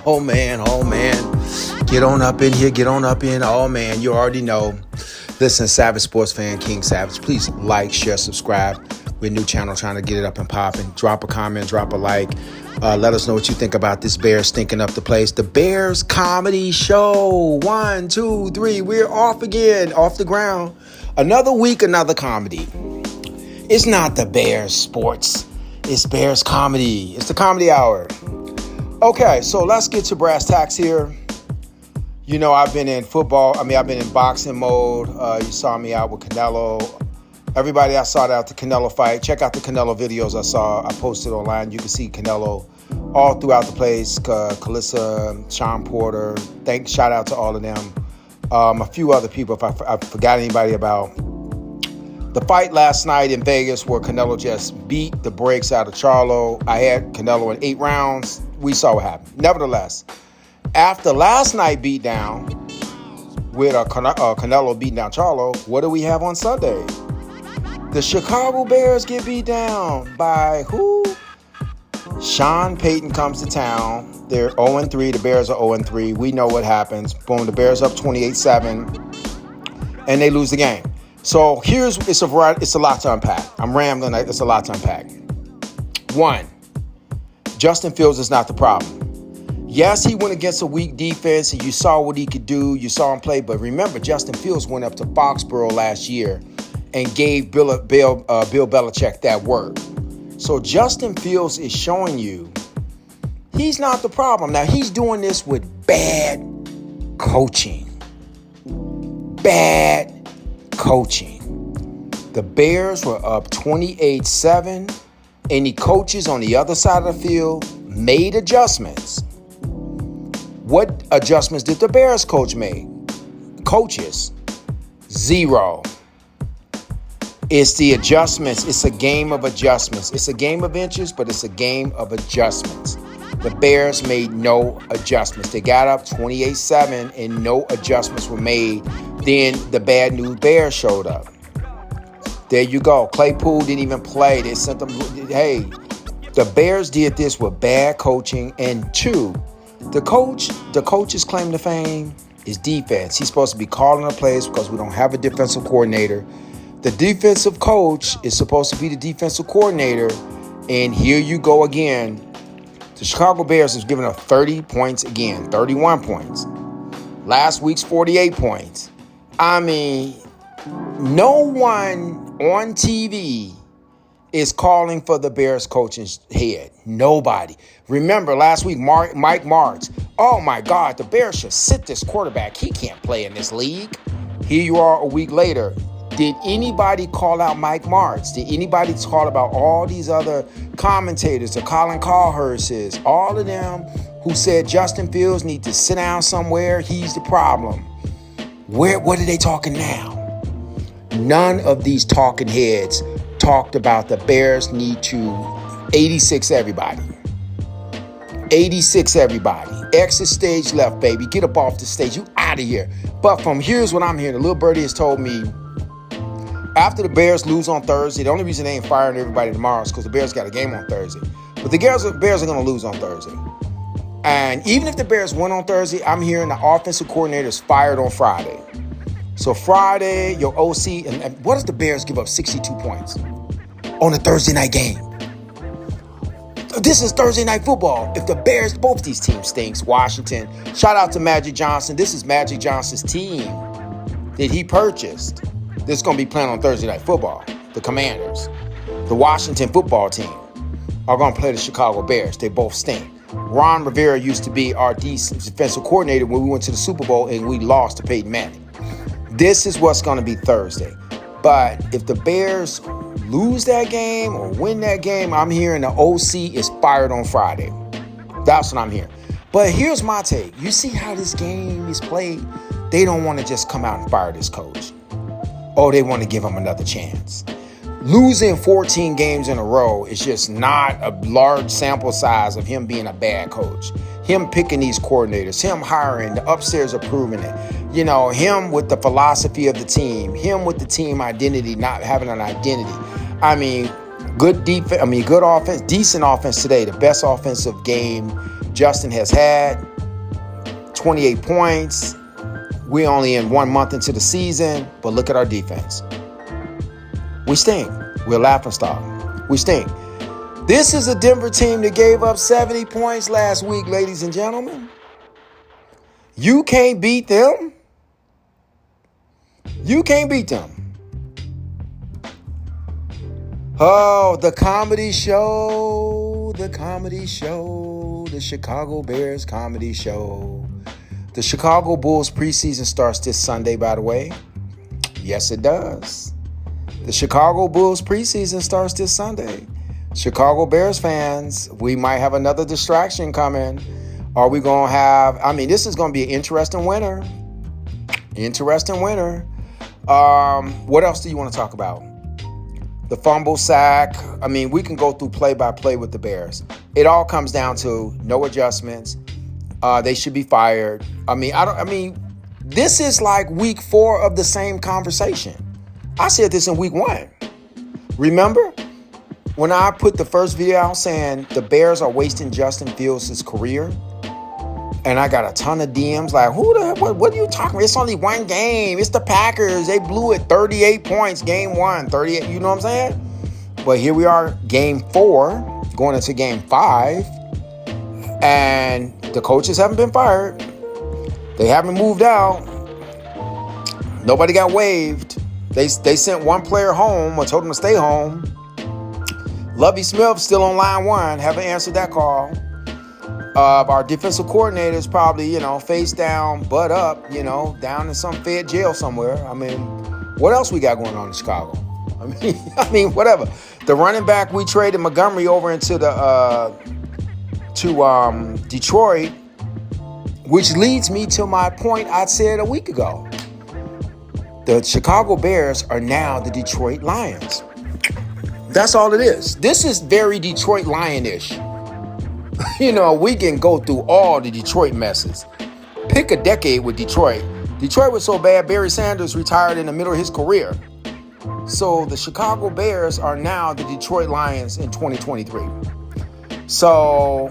Oh man, oh man. Get on up in here, get on up in. Oh man, you already know. Listen, Savage Sports Fan, King Savage, please like, share, subscribe. We're a new channel trying to get it up and popping. Drop a comment, drop a like. Let us know what you think about this Bears stinking up the place. The Bears Comedy Show. 1, 2, 3. We're off again, off the ground. Another week, another comedy. It's not the Bears sports. It's Bears comedy. It's the comedy hour. Okay, so let's get to brass tacks here. You know, I've been in boxing mode. You saw me out with Canelo. Everybody, I saw out the Canelo fight. Check out the Canelo videos I posted online. You can see Canelo all throughout the place. Calissa, Sean Porter. Shout out to all of them. A few other people, if I forgot anybody about. The fight last night in Vegas where Canelo just beat the brakes out of Charlo. I had Canelo in 8 rounds. We saw what happened. Nevertheless, after last night beatdown with Canelo beating down Charlo, what do we have on Sunday? The Chicago Bears get beat down by who? Sean Payton comes to town. They're 0-3. The Bears are 0-3. We know what happens. Boom, the Bears up 28-7, and they lose the game. So it's a lot to unpack. I'm rambling. It's a lot to unpack. 1, Justin Fields is not the problem. Yes, he went against a weak defense, and you saw what he could do. You saw him play. But remember, Justin Fields went up to Foxborough last year and gave Bill Belichick that word. So Justin Fields is showing you he's not the problem. Now, he's doing this with bad coaching. Bad coaching. The Bears were up 28-7. Any coaches on the other side of the field made adjustments. What adjustments did the Bears coach make? Coaches, 0. It's the adjustments. It's a game of adjustments. It's a game of inches, but it's a game of adjustments. The Bears made no adjustments. They got up 28-7 and no adjustments were made. Then the bad news Bears showed up. There you go. Claypool didn't even play. They sent them. Hey, the Bears did this with bad coaching. And 2, the coach's claim to fame is defense. He's supposed to be calling the plays because we don't have a defensive coordinator. The defensive coach is supposed to be the defensive coordinator. And here you go again. The Chicago Bears has given up 30 points again, 31 points. Last week's 48 points. I mean, no one on TV is calling for the Bears coach's head. Nobody. Remember last week, Mike Martz. Oh my God, the Bears should sit this quarterback. He can't play in this league. Here you are a week later. Did anybody call out Mike Martz? Did anybody call about all these other commentators, the Colin Cowhursts, all of them who said Justin Fields needs to sit down somewhere? He's the problem. What are they talking now? None of these talking heads talked about the Bears need to 86 everybody. 86 everybody. Exit stage left, baby. Get up off the stage. You out of here. But here's what I'm hearing. The little birdie has told me after the Bears lose on Thursday, the only reason they ain't firing everybody tomorrow is because the Bears got a game on Thursday. But the Bears are going to lose on Thursday. And even if the Bears win on Thursday, I'm hearing the offensive coordinator is fired on Friday. So Friday, your OC, and what if the Bears give up 62 points on a Thursday night game? This is Thursday night football. If the Bears, both these teams stinks. Washington, shout out to Magic Johnson. This is Magic Johnson's team that he purchased. This is going to be playing on Thursday night football. The Commanders, the Washington football team are going to play the Chicago Bears. They both stink. Ron Rivera used to be our defensive coordinator when we went to the Super Bowl and we lost to Peyton Manning. This is what's going to be Thursday. But if the Bears lose that game or win that game, I'm hearing the OC is fired on Friday. That's what I'm hearing. But here's my take. You see how this game is played? They don't want to just come out and fire this coach. Oh, they want to give him another chance. Losing 14 games in a row is just not a large sample size of him being a bad coach. Him picking these coordinators, him hiring, the upstairs approving it. You know, him with the philosophy of the team, him with the team identity, not having an identity. I mean, good defense, good offense, decent offense today. The best offensive game Justin has had 28 points. We only in 1 month into the season, but look at our defense. We stink. We're a laughingstock. We stink. This is a Denver team that gave up 70 points last week, ladies and gentlemen. You can't beat them. You can't beat them. Oh, the comedy show, the Chicago Bears comedy show. The Chicago Bulls preseason starts this Sunday, by the way. Yes, it does. The Chicago Bulls preseason starts this Sunday. Chicago Bears fans, we might have another distraction coming. Are we going to have, this is going to be an interesting winter. What else do you want to talk about? The fumble sack. We can go through play by play with the Bears. It all comes down to no adjustments. They should be fired. This is like week 4 of the same conversation. I said this in week 1. Remember when I put the first video out saying the Bears are wasting Justin Fields' career? And I got a ton of DMs like, what are you talking about? It's only one game. It's the Packers. They blew it 38 points, game 1, 38. You know what I'm saying? But here we are, game 4, going into game 5. And the coaches haven't been fired. They haven't moved out. Nobody got waived. They sent one player home or told him to stay home. Lovie Smith still on line 1. Haven't answered that call. Our defensive coordinator is probably, face down, butt up, down in some Fed jail somewhere. What else we got going on in Chicago? Whatever. The running back we traded Montgomery over into Detroit, which leads me to my point I said a week ago. The Chicago Bears are now the Detroit Lions. That's all it is. This is very Detroit Lion-ish. We can go through all the Detroit messes. Pick a decade with Detroit. Detroit was so bad, Barry Sanders retired in the middle of his career. So the Chicago Bears are now the Detroit Lions in 2023. So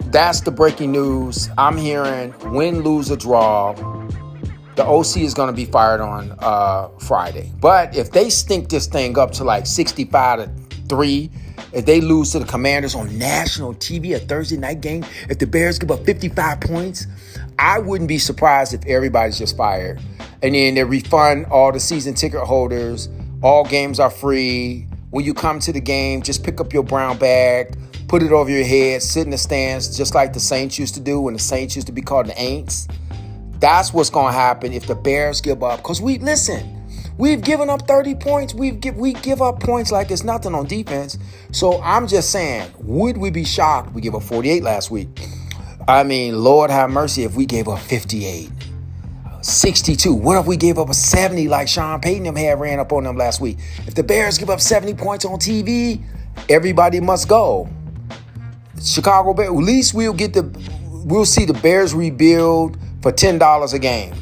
that's the breaking news. I'm hearing win, lose, or draw. The OC is going to be fired on Friday. But if they stink this thing up to like 65-3, if they lose to the Commanders on national TV, a Thursday night game, if the Bears give up 55 points, I wouldn't be surprised if everybody's just fired. And then they refund all the season ticket holders. All games are free. When you come to the game, just pick up your brown bag, put it over your head, sit in the stands, just like the Saints used to do when the Saints used to be called the Aints. That's what's going to happen if the Bears give up. Because we've given up 30 points. We give up points like it's nothing on defense. So I'm just saying, would we be shocked? We gave up 48 last week. Lord have mercy if we gave up 58, 62. What if we gave up a 70 like Sean Payton them had ran up on them last week? If the Bears give up 70 points on TV, everybody must go. Chicago Bears, at least we'll see the Bears rebuild for $10 a game.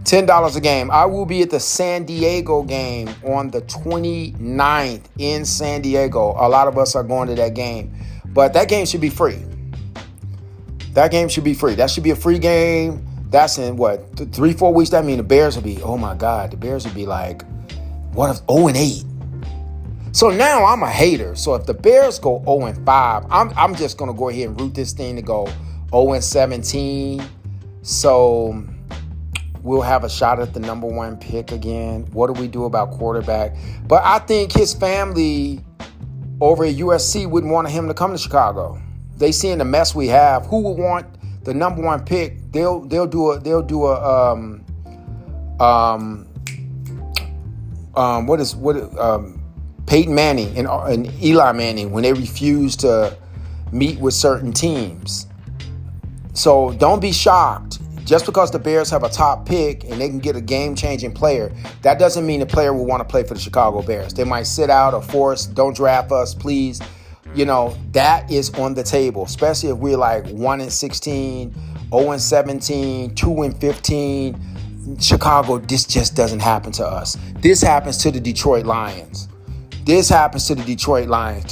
$10 a game. I will be at the San Diego game on the 29th in San Diego. A lot of us are going to that game. But that game should be free. That should be a free game. That's in 3-4 weeks. That means the Bears will be, oh my God, the Bears will be like, what if 0-8? So now I'm a hater. So if the Bears go 0-5, I'm just going to go ahead and root this thing to go 0-17. So we'll have a shot at the number 1 pick again. What do we do about quarterback? But I think his family over at USC wouldn't want him to come to Chicago. They seeing the mess we have. Who would want the number 1 pick? They'll do a Peyton Manning and Eli Manning when they refuse to meet with certain teams. So don't be shocked. Just because the Bears have a top pick and they can get a game-changing player, that doesn't mean the player will want to play for the Chicago Bears. They might sit out or force, don't draft us, please. That is on the table, especially if we're like 1-16, 0-17, 2-15. Chicago, this just doesn't happen to us. This happens to the Detroit Lions. The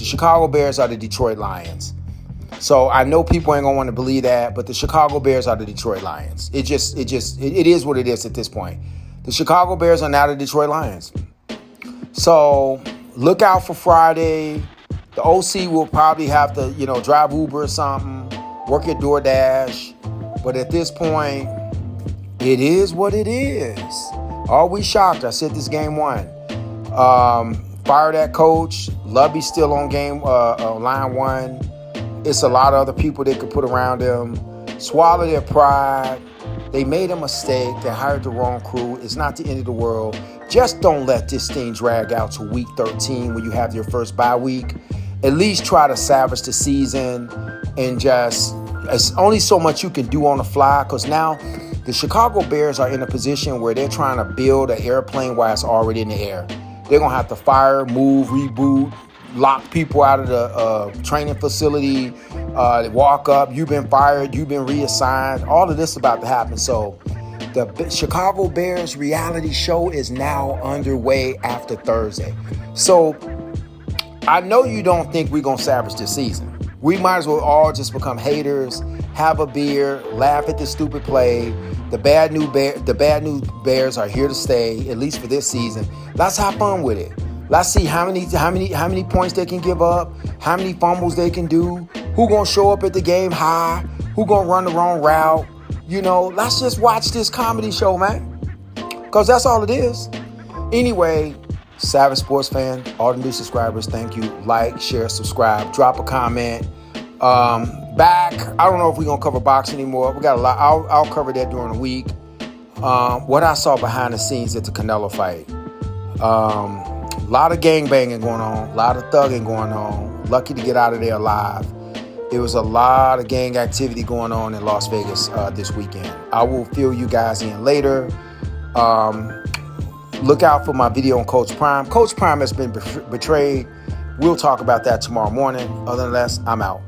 Chicago Bears are the Detroit Lions. So I know people ain't gonna want to believe that, but the Chicago Bears are the Detroit Lions. It is what it is at this point. The Chicago Bears are now the Detroit Lions. So look out for Friday. The OC will probably have to, drive Uber or something, work at DoorDash. But at this point, it is what it is. Are we shocked? I said this game one. Fire that coach. Lubby's still on line one. It's a lot of other people they could put around them. Swallow their pride. They made a mistake. They hired the wrong crew. It's not the end of the world. Just don't let this thing drag out to week 13 when you have your first bye week. At least try to salvage the season and it's only so much you can do on the fly, because now the Chicago Bears are in a position where they're trying to build an airplane while it's already in the air. They're going to have to fire, move, reboot, lock people out of the training facility, walk up, you've been fired, you've been reassigned. All of this about to happen. So the Chicago Bears reality show is now underway after Thursday. So I know you don't think we're going to salvage this season. We might as well all just become haters, have a beer, laugh at this stupid play. The bad news Bears are here to stay, at least for this season. Let's have fun with it. Let's see how many points they can give up, how many fumbles they can do, who gonna show up at the game high, who gonna run the wrong route. Let's just watch this comedy show, man. Because that's all it is. Anyway, Savage Sports fan, all the new subscribers, thank you. Like, share, subscribe, drop a comment. I don't know if we're gonna cover boxing anymore. We got a lot. I'll cover that during the week. What I saw behind the scenes at the Canelo fight. A lot of gangbanging going on, a lot of thugging going on. Lucky to get out of there alive. There was a lot of gang activity going on in Las Vegas this weekend. I will fill you guys in later. Look out for my video on Coach Prime. Coach Prime has been betrayed. We'll talk about that tomorrow morning. Other than that, I'm out.